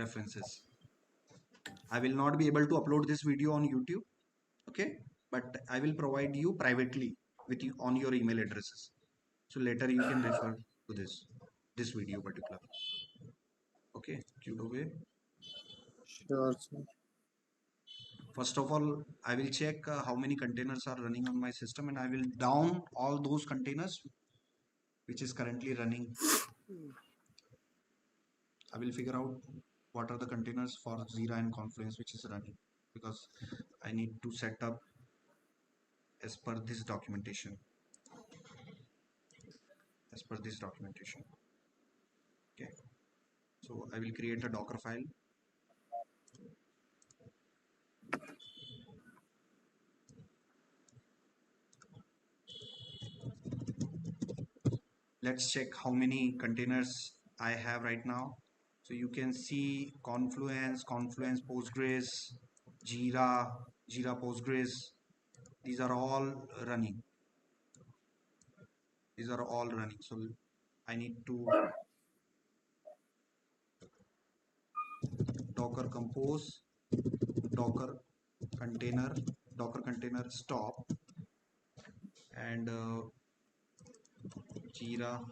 references. I will not be able to upload this video on YouTube, okay, but I will provide you privately with you on your email addresses. So later you can refer to this video particular. Okay, Qdobe. Sure, sir. First of all, I will check how many containers are running on my system, and I will down all those containers which is currently running. I will figure out what are the containers for Jira and Confluence which is running, because I need to set up as per this documentation. Okay, so I will create a Docker file. Let's check how many containers I have right now. So you can see Confluence, Postgres, Jira Postgres. These are all running. So I need to Docker compose, Docker container stop, and Jira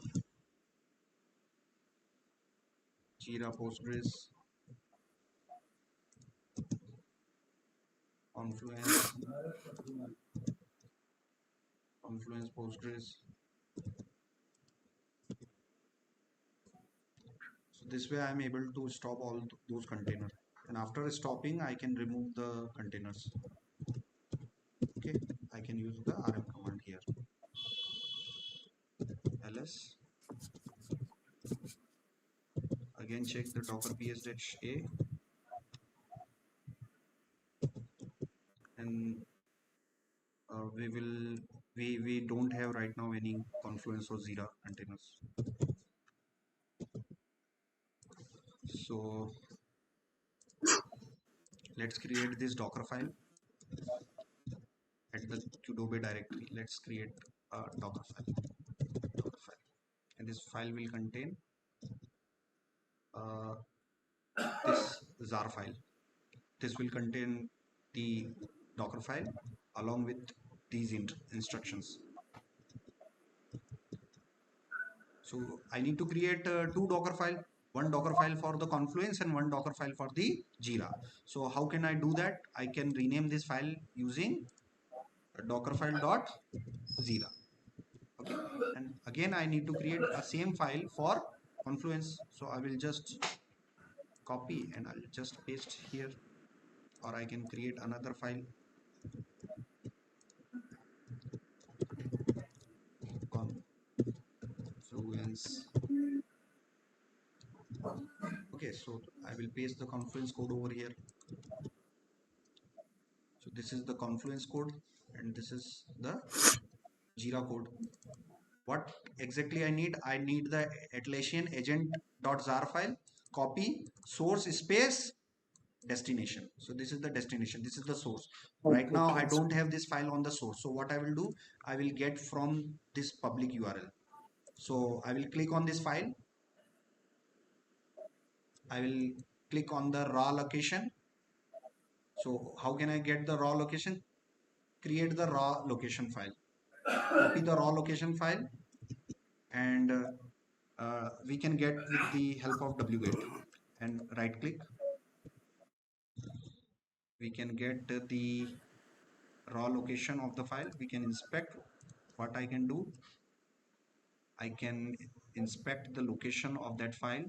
Postgres, Confluence Postgres. So this way I am able to stop all those containers, and after stopping I can remove the containers. Okay, I can use the rm command here, ls, again check the docker ps-a, and we don't have right now any Confluence or Jira containers. So let's create this Docker file at the Qdobe directory. Let's create a Docker file, and this file will contain uh, this jar file. This will contain the Docker file along with these instructions. So I need to create two Docker file, one Docker file for the Confluence and one Docker file for the Jira. So how can I do that? I can rename this file using dockerfile.jira. Okay, and again I need to create a same file for Confluence. So I will just copy and I'll just paste here, or I can create another file, Confluence. Okay, so I will paste the Confluence code over here. So this is the Confluence code and this is the Jira code. What exactly I need? I need the Atlassian agent.jar file, copy, source space, destination. So this is the destination, this is the source. Right now I don't have this file on the source. So what I will do, I will get from this public URL. So I will click on this file. I will click on the raw location. So how can I get the raw location? Create the raw location file, copy the raw location file, and we can get with the help of wget, and right click. We can get the raw location of the file. We can inspect. What I can do, I can inspect the location of that file.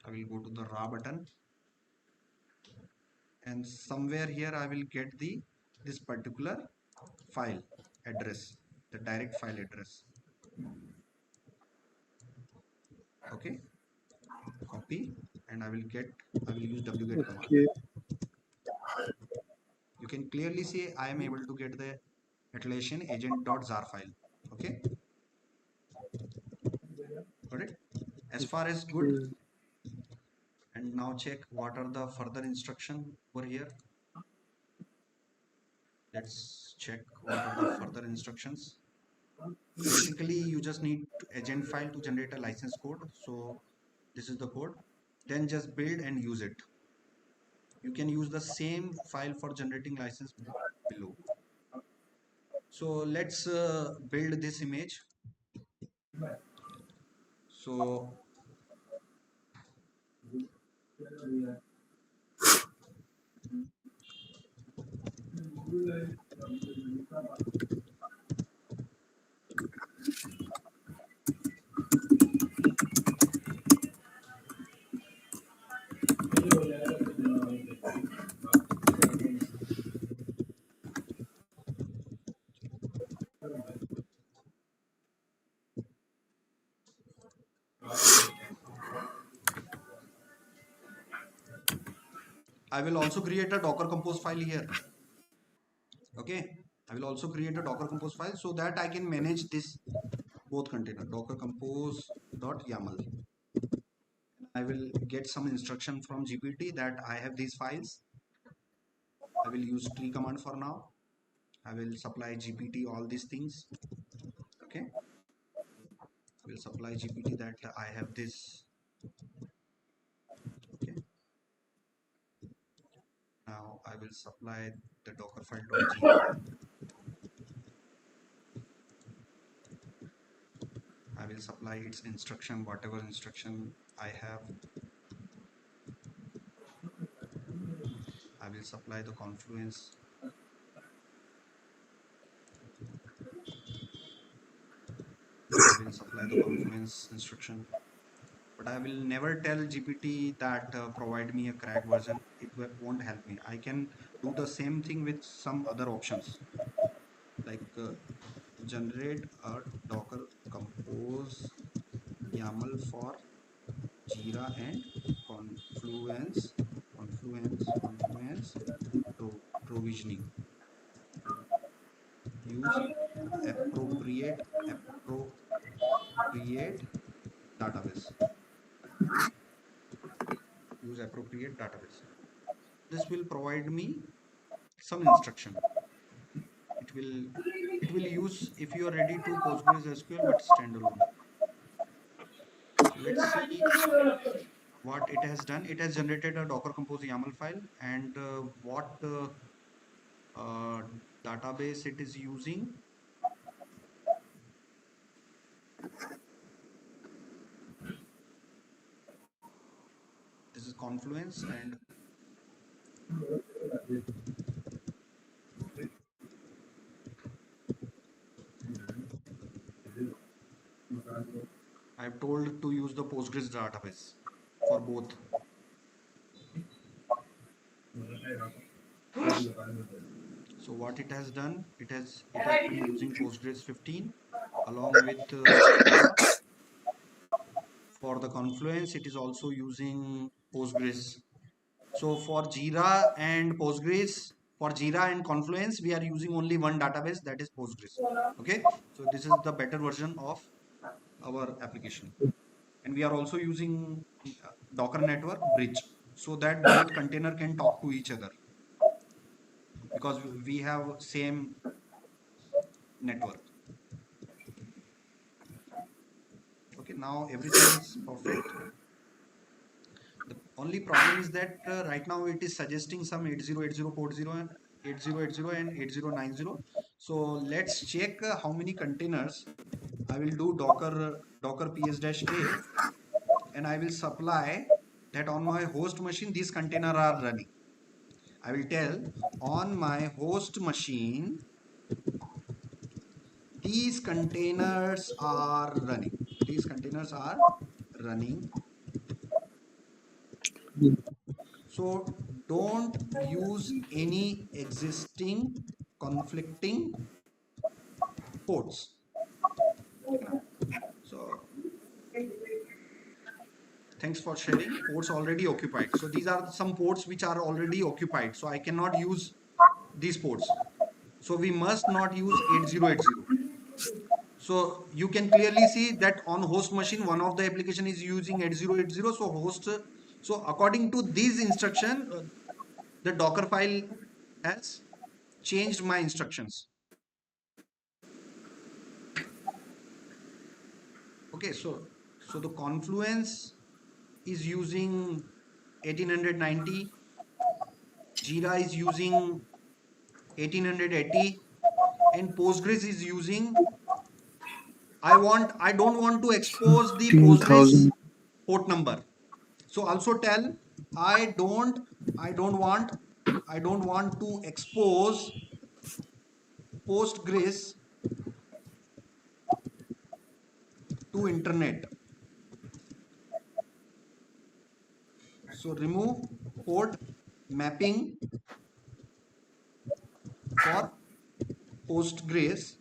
I will go to the raw button, and somewhere here I will get this particular file address, the direct file address. Okay, copy, and I will use wget command. Okay. You can clearly see I am able to get the Atlassian agent.jar file. Okay, got it? As far as good. Okay. And now check what are the further instruction over here. Let's check what are the further instructions. Basically, you just need agent file to generate a license code. So this is the code. Then just build and use it. You can use the same file for generating license below. So let's build this image. So I will also create a Docker Compose file here. Okay, I will also create a Docker Compose file so that I can manage this both container Docker Compose.yaml. I will get some instruction from GPT that I have these files. I will use tree command for now. I will supply GPT all these things. Okay, I will supply GPT that I have this. Okay, now I will supply the Docker file.jira. I will supply its instruction, whatever instruction I have. I will supply the Confluence. I will supply the Confluence instruction. But I will never tell GPT that provide me a crack version. It won't help me. I can do the same thing with some other options like generate a Docker Compose YAML for Jira and Confluence, provisioning. Use appropriate database. Use appropriate database. This will provide me some instruction. It will use if you are ready to Postgres SQL but standalone. So let's see what it has done. It has generated a Docker Compose YAML file and what uh, database it is using. This is Confluence, and I've told to use the Postgres database for both. So what it has done, it has been using Postgres 15 along with Jira. For the Confluence, it is also using Postgres. So for Jira and Postgres, for Jira and Confluence, we are using only one database, that is Postgres. Okay, so this is the better version of our application. And we are also using Docker network bridge so that both container can talk to each other because we have same network. Okay, now everything is perfect. The only problem is that right now it is suggesting some 808040 and 8080 and 8090. So let's check how many containers. I will do docker ps-a and I will supply that on my host machine these containers are running. I will tell on my host machine these containers are running. These containers are running. So don't use any existing conflicting ports. So thanks for sharing. Ports already occupied. So these are some ports which are already occupied. So I cannot use these ports. So we must not use 8080. So you can clearly see that on host machine, one of the application is using 8080. So so according to this instruction, the Docker file has changed my instructions. Okay, so the Confluence is using 1890, Jira is using 1880, and Postgres is using, I don't want to expose the Postgres 15,000. port number. So also tell I don't I don't want I don't want to expose Postgres to internet. So remove port mapping for Postgres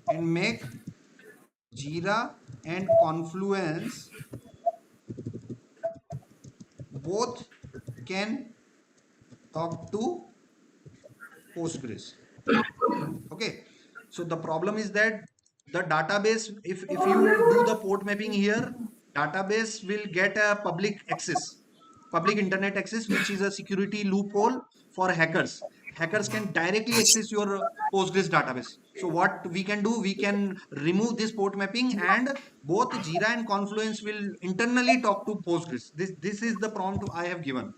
and make Jira and Confluence both can talk to Postgres. Okay, so the problem is that the database, if you do the port mapping here, database will get a public internet access, which is a security loophole for hackers can directly access your Postgres database. So what we can do, we can remove this port mapping, and both Jira and Confluence will internally talk to Postgres. This is the prompt I have given.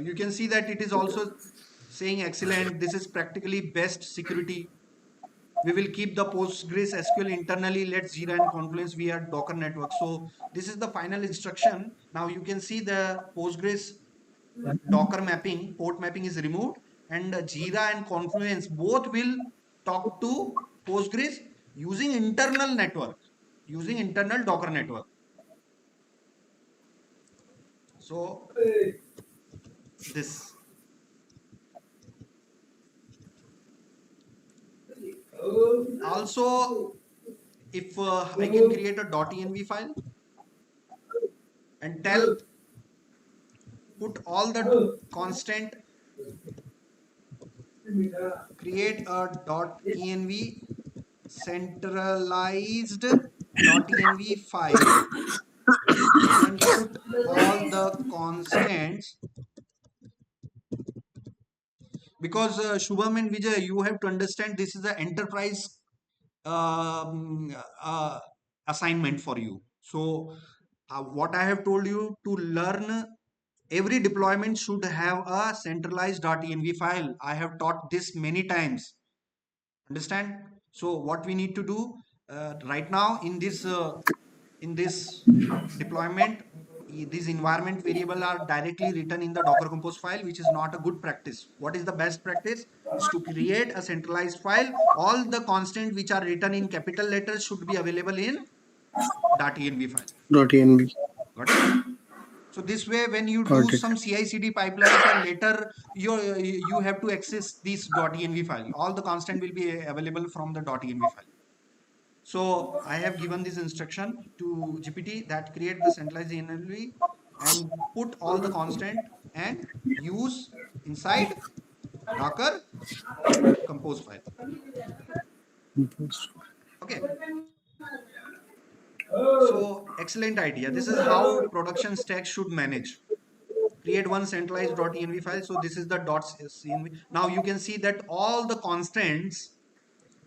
You can see that it is also saying excellent. This is practically best security. We will keep the Postgres SQL internally. Let's Jira and Confluence via Docker network. So this is the final instruction. Now you can see the Postgres Docker mapping, port mapping is removed, and Jira and Confluence both will talk to Postgres using internal network, using internal Docker network. So this also, if I can create a .env file and tell put all the constant, create a .env centralized .env file and put all the constants, because Shubham and Vijay, you have to understand this is an enterprise um, uh, assignment for you. So what I have told you to learn, every deployment should have a centralized .env file. I have taught this many times. Understand? So what we need to do right now in this deployment, these environment variable are directly written in the Docker Compose file, which is not a good practice. What is the best practice? Is to create a centralized file. All the constant which are written in capital letters should be available in .env file. .env. Got it? So this way, when you do Got it. some CI/CD pipelines and later you have to access this .env file, all the constant will be available from the .env file. So I have given this instruction to GPT that create the centralized env and put all the constant and use inside Docker compose file. Okay. So excellent idea. This is how production stack should manage. Create one centralized .env file. So this is the .env. Now you can see that all the constants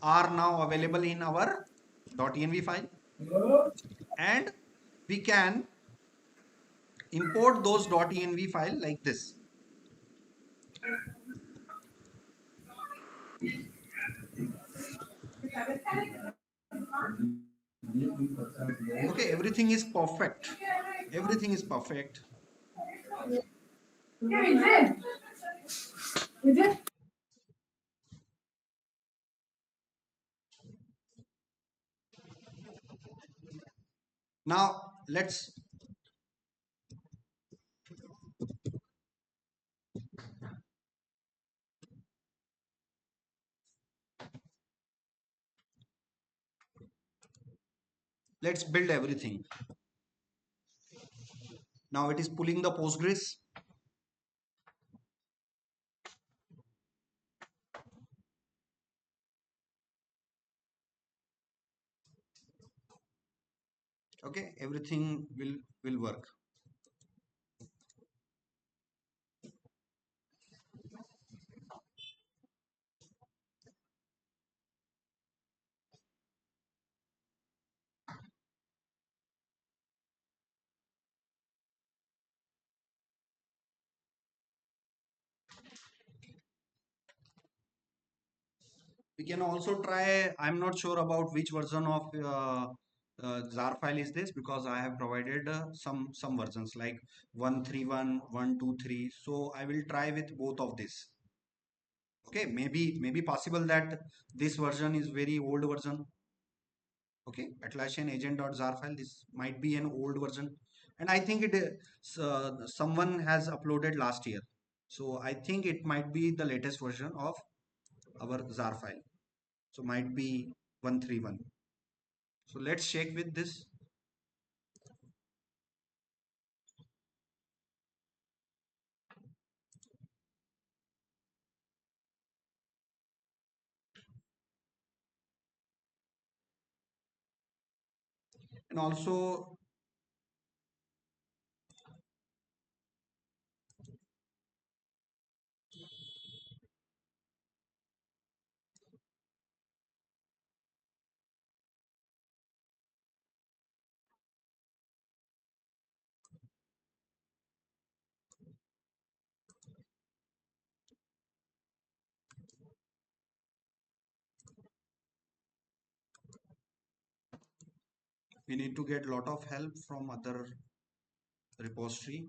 are now available in our .env file, and we can import those .env file like this. Okay, everything is perfect. Everything is perfect. Now let's build everything. Now it is pulling the Postgres. Okay, everything will work. We can also try, I'm not sure about which version of jar file is this, because I have provided some versions like 131, 123. So I will try with both of this. Okay, maybe possible that this version is very old version. Okay, Atlassian agent.jar file, this might be an old version, and I think it is someone has uploaded last year, so I think it might be the latest version of our jar file, so might be 131. So let's check with this. And also we need to get lot of help from other repository.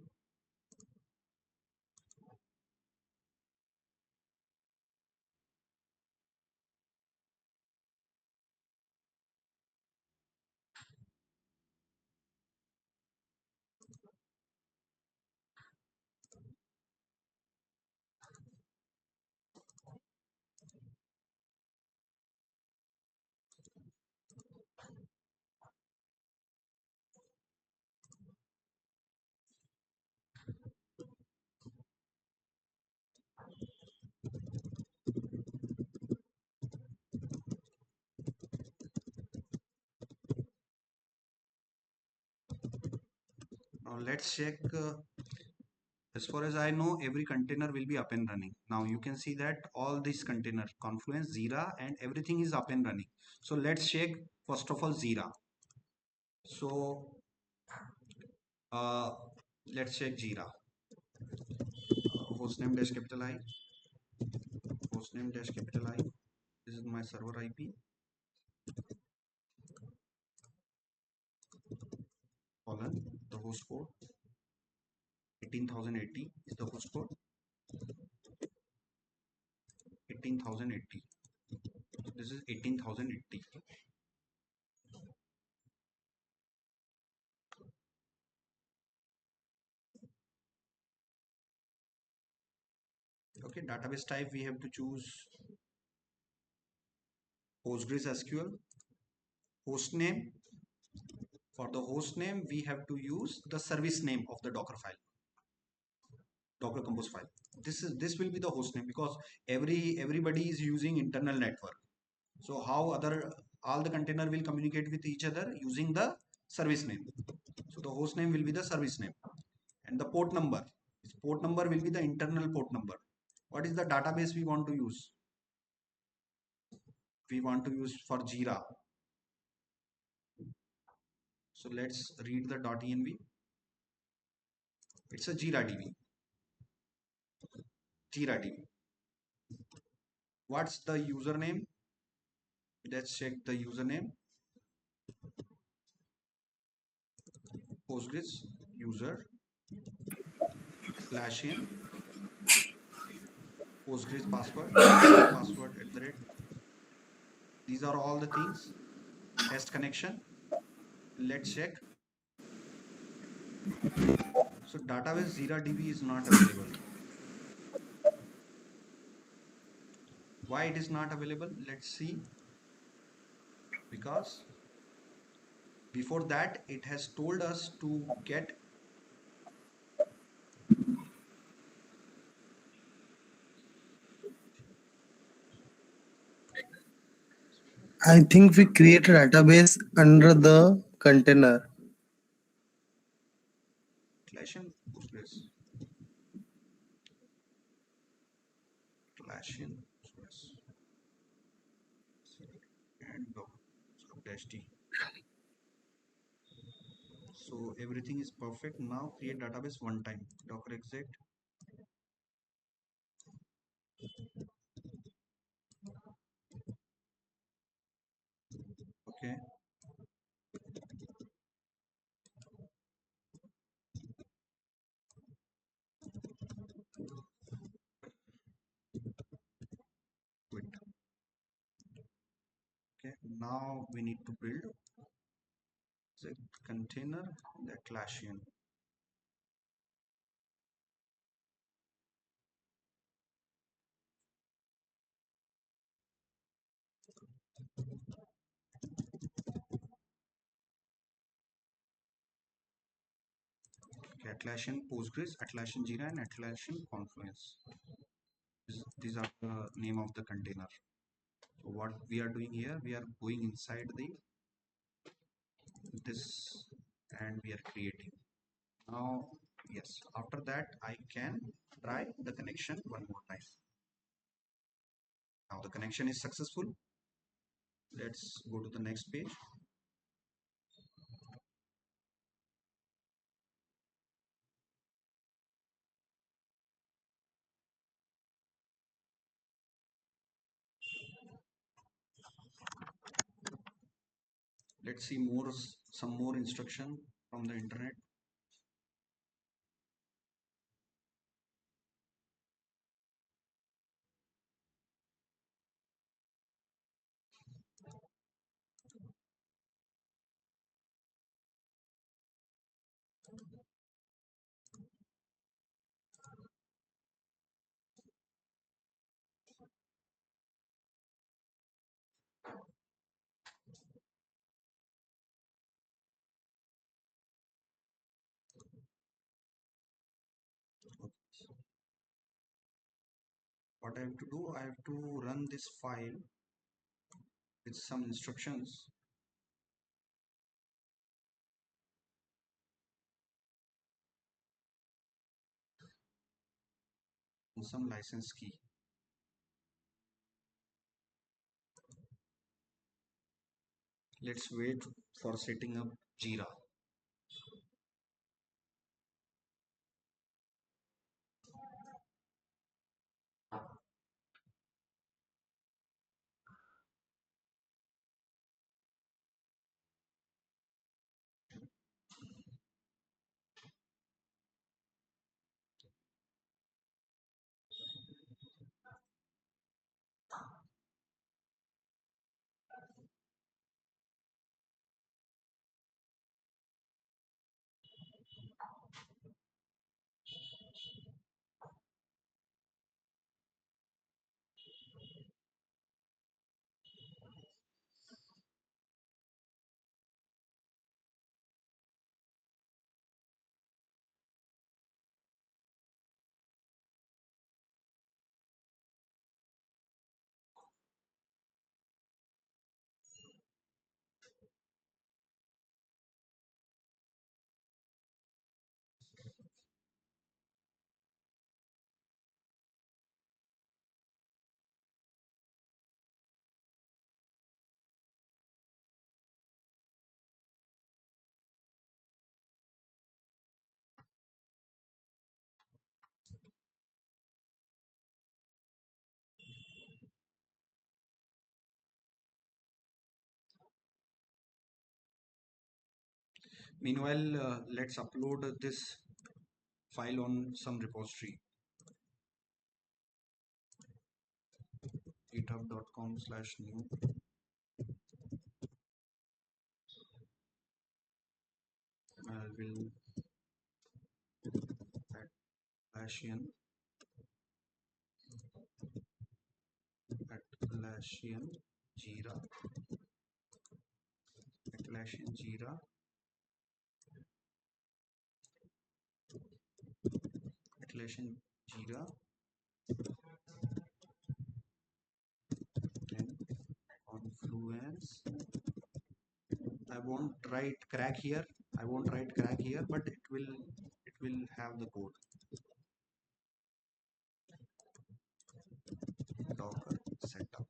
Now let's check. As far as I know, every container will be up and running. Now you can see that all these container, Confluence, Jira, and everything is up and running. So let's check first of all Jira. So uh, let's check Jira. Hostname dash capital I, hostname dash capital I. This is my server IP. Colon the host code. 18,080 is the host code. 18,080. This is 18,080. Okay, database type we have to choose PostgreSQL. Host name, for the host name we have to use the service name of the Docker file, Docker compose file. This will be the host name, because everybody is using internal network. So how other all the container will communicate with each other using the service name. So the host name will be the service name, and the port number. This port number will be the internal port number. What is the database we want to use? We want to use for Jira. So let's read the .env. It's a Jira DB. Jira DB. What's the username? Let's check the username. Postgres user Atlassian. Postgres password. Postgres password at the rate. These are all the things. Test connection. Let's check. So database Jira DB is not available. Why it is not available? Let's see. Because before that it has told us to get. I think we create a database under the container. Atlassian Postgres. Atlassian Postgres. And dash T. So everything is perfect. Now create database one time. Docker exec. Okay. Quit. Okay. Now we need to build the container, the Atlassian. Okay, Atlassian Postgres, Atlassian Jira, and Atlassian Confluence. These are the name of the container. So what we are doing here, we are going inside the this and we are creating. Now, yes, after that I can try the connection one more time. Now the connection is successful. Let's go to the next page. Let's see some more instruction from the internet. What I have to do, I have to run this file with some instructions and some license key. Let's wait for setting up Jira. Meanwhile, let's upload this file on some repository. github.com/new will Atlassian Atlassian Jira Atlassian Jira Atlassian Jira and Confluence. I won't write crack here. I won't write crack here, but it will have the code. Docker setup.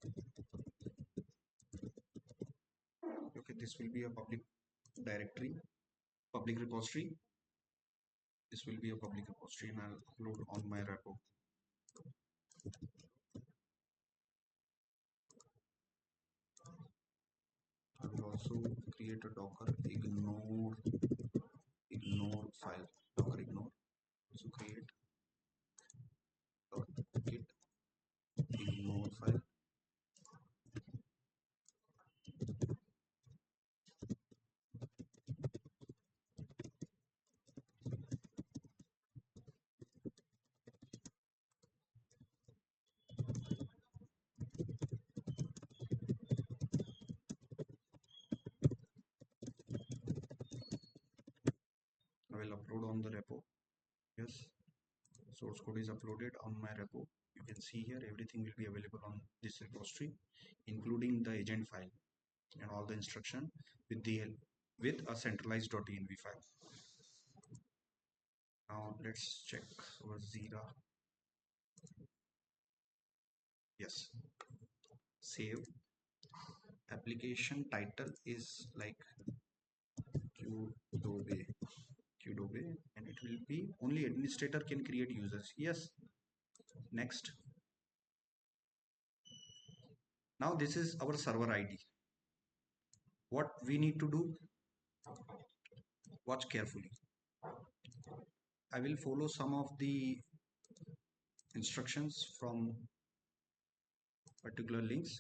Okay, this will be a public directory, public repository. This will be a public repository and I'll upload on my repo. I will also create a docker ignore file, docker ignore. So create git ignore file. I will upload on the repo. Yes, source code is uploaded on my repo. You can see here everything will be available on this repository, including the agent file and all the instruction with a centralized .env file. Now let's check our Jira. Yes, save. Application title is like Qdobe, Qdobe, and it will be only administrator can create users. Yes. Next. Now this is our server ID. What we need to do? Watch carefully. I will follow some of the instructions from particular links.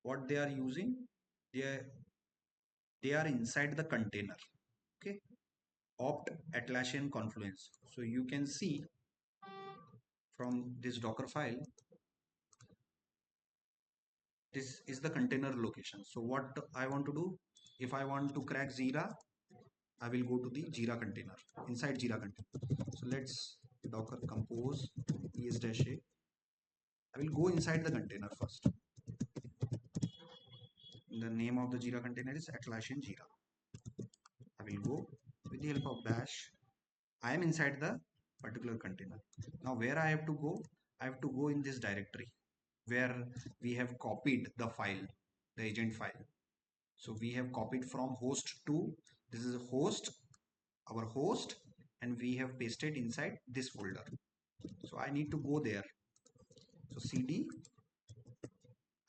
What they are using, they they are inside the container. Okay, opt Atlassian Confluence. So you can see from this Docker file, this is the container location. So what I want to do, if I want to crack Jira, I will go to the Jira container, inside Jira container. So let's Docker compose es-a. I will go inside the container first. The name of the Jira container is Atlassian-Jira. I will go with the help of bash. I am inside the particular container. Now where I have to go? I have to go in this directory where we have copied the file, the agent file. So we have copied from host to, this is a host, our host, and we have pasted inside this folder. So I need to go there. So cd,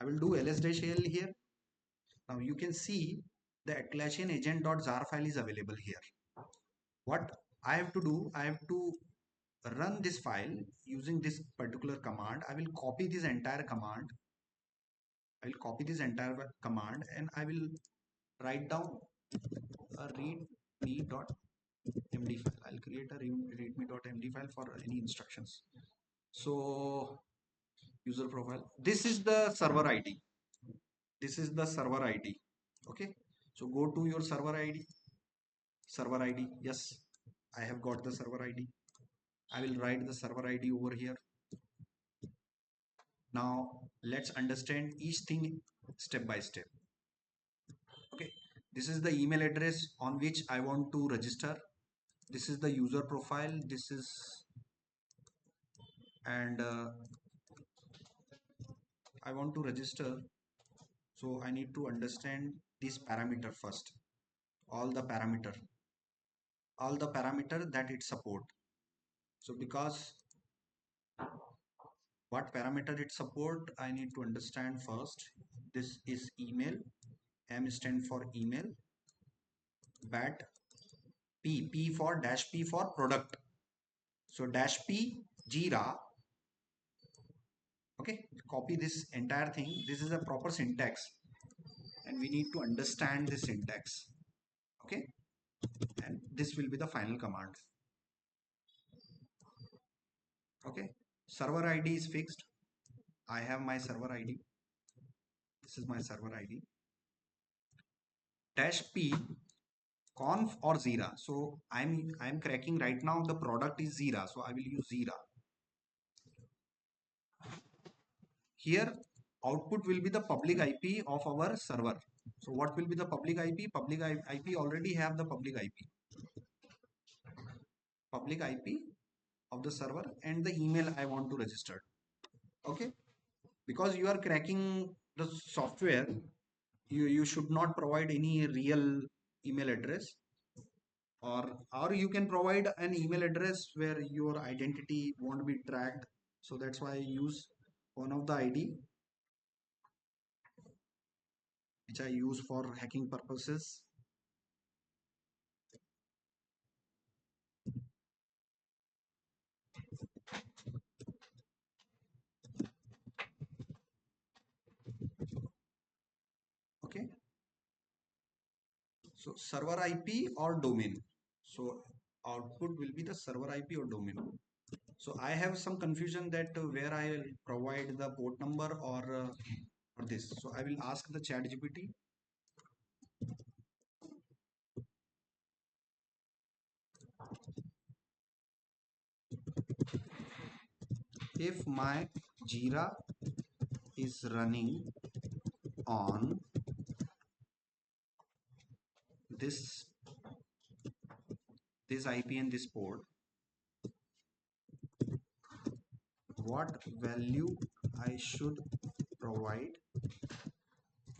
I will do ls-l here. Now you can see the Atlassian agent.jar file is available here. What I have to do, I have to run this file using this particular command. I will copy this entire command. I will copy this entire command and I will write down a readme.md file. I'll create a readme.md file for any instructions. So user profile. This is the server ID. This is the server ID. Okay. So go to your server ID. Server ID. Yes, I have got the server ID. I will write the server ID over here. Now let's understand each thing step by step. Okay, this is the email address on which I want to register. This is the user profile. This is, and I want to register. So I need to understand this parameter first. All the parameter that it support. So because what parameter it support, I need to understand first. This is email. M stand for email. BAT. P for dash P for product. So dash P Jira. Okay, copy this entire thing. This is a proper syntax and we need to understand the syntax. Okay, and this will be the final command. Okay, server ID is fixed. I have my server ID. This is my server ID. Dash P conf or Jira. So I'm cracking right now. The product is Jira, so I will use Jira. Here output will be the public IP of our server. So what will be the public IP? Public IP already have the public IP. Public IP of the server and the email I want to register. Okay, because you are cracking the software, you should not provide any real email address, or you can provide an email address where your identity won't be tracked. So that's why I use one of the ID which I use for hacking purposes. Okay, so server IP or domain. So output will be the server IP or domain. So I have some confusion that where I will provide the port number or this. So I will ask the chat GPT. If my Jira is running on this IP and this port, what value I should provide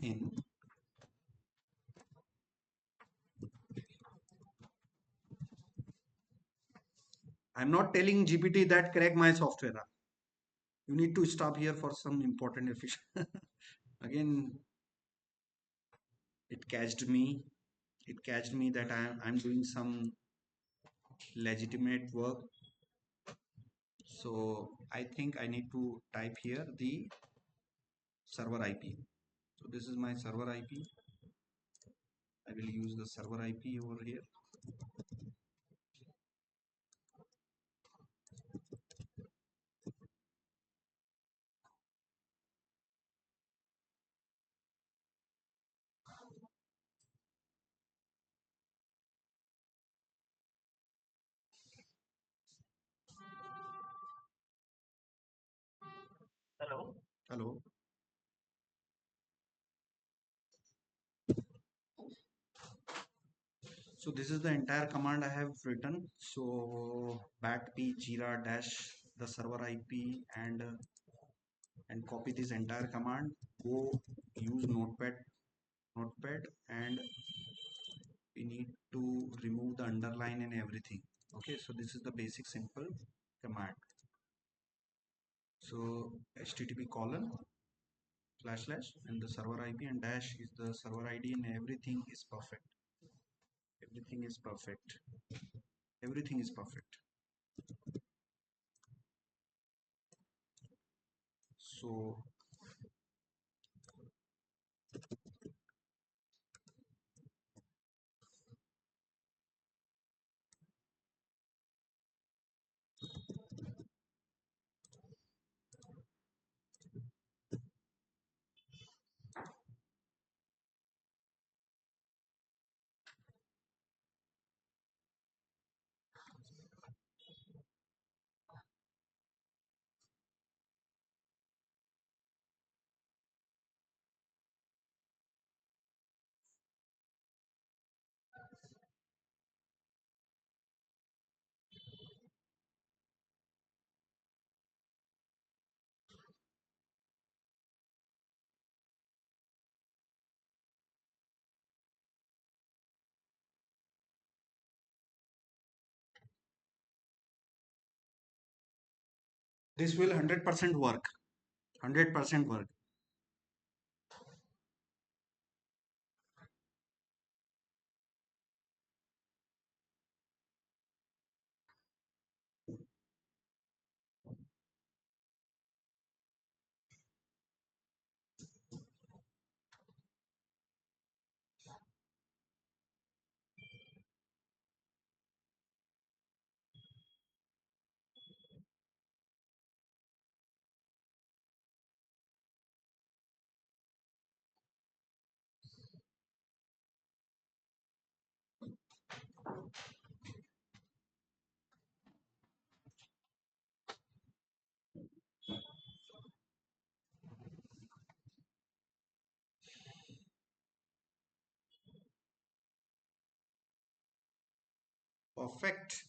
in. I'm not telling GPT that crack my software. You need to stop here for some important efficient. Again, it catched me. It catched me that I'm doing some legitimate work. So I think I need to type here the server IP. So this is my server IP. I will use the server IP over here. Hello. So this is the entire command I have written. So bat p jira dash the server IP and copy this entire command. Go use notepad and we need to remove the underline and everything. Okay, so this is the basic simple command. So http colon // and the server IP and dash is the server ID and everything is perfect. Everything is perfect. Everything is perfect. So this will 100% work. 100% work. Perfect.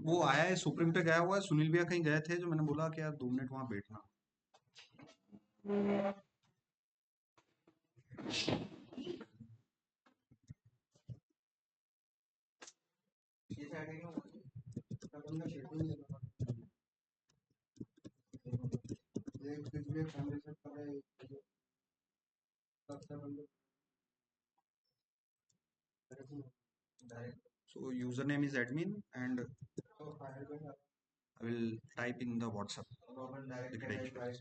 वो आया है supreme पे गया हुआ है सुनील भैया कहीं गए थे जो मैंने बोला कि यार 2 मिनट वहां बैठना So username is admin and I will type in the WhatsApp the credentials.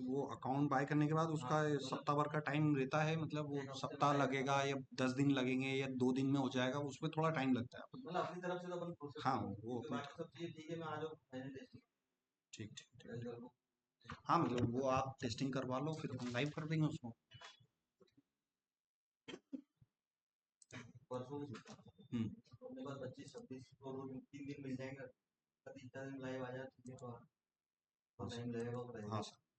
वो अकाउंट बाय करने के बाद उसका सप्ताह भर का टाइम रहता है, मतलब वो सप्ताह लगेगा या 10 दिन लगेंगे या 2 दिन में हो जाएगा, उसमें थोड़ा टाइम लगता है। मतलब अपनी तरफ से तो अपन प्रोसेस, हाँ वो बाकी सब चीजें ठीक है, मैं आ जाऊँ फाइनल टेस्टिंग। ठीक ठीक, हाँ मतलब वो आप टेस्टिंग करवा लो फिर हम लाइव कर देंगे उसको। परसों अपने पास 25-26 तो 3 दिन मिल जाएंगे, 3-4 दिन लाइव आ जाए तो टाइम लगेगा। हाँ सर।